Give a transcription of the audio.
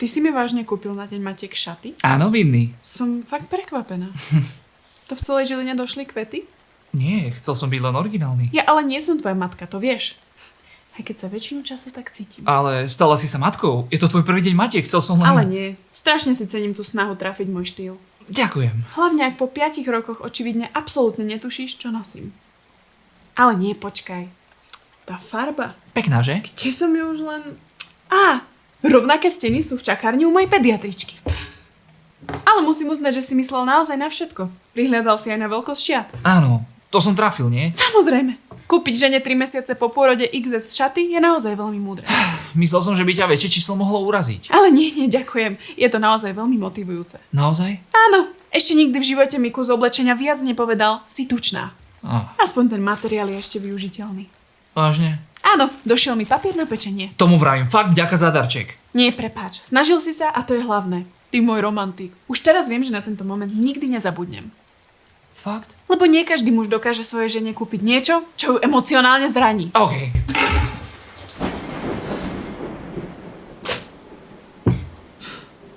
Ty si mi vážne kúpil na Deň Matiek šaty? Áno, vinný. Som fakt prekvapená. To v celej Žiline došli kvety? Nie, chcel som byť len originálny. Ja ale nie som tvoja matka, to vieš. Aj keď sa väčšinu času tak cítim. Ale stala si sa matkou. Je to tvoj prvý deň matiek, chcel som len... Ale nie. Strašne si cením tú snahu trafiť môj štýl. Ďakujem. Hlavne ak po 5 rokoch očividne absolútne netušíš, čo nosím. Ale nie, počkaj. Tá farba. Pekná, že? Kde som ju už len... Rovnaké steny sú v čakárni u mojej pediatričky. Ale musím uznať, že si myslel naozaj na všetko. Prihliadal si aj na veľkosť šiat. Áno, to som trafil, nie? Samozrejme. Kúpiť žene 3 mesiace po pôrode XS šaty je naozaj veľmi múdre. Myslel som, že by ťa väčšie číslo mohlo uraziť. Ale nie, ďakujem. Je to naozaj veľmi motivujúce. Naozaj? Áno, ešte nikdy v živote mi kus oblečenia viac nepovedal, si tučná. Ah, Aspoň ten materiál je ešte využiteľný. vážne? Áno, došiel mi papier na pečenie. Tomu vravím, fakt ďaká za darček. Nie, prepáč, snažil si sa a to je hlavné. Ty môj romantik. Už teraz viem, že na tento moment nikdy nezabudnem. Fakt? Lebo nie každý muž dokáže svojej žene kúpiť niečo, čo ju emocionálne zraní. OK.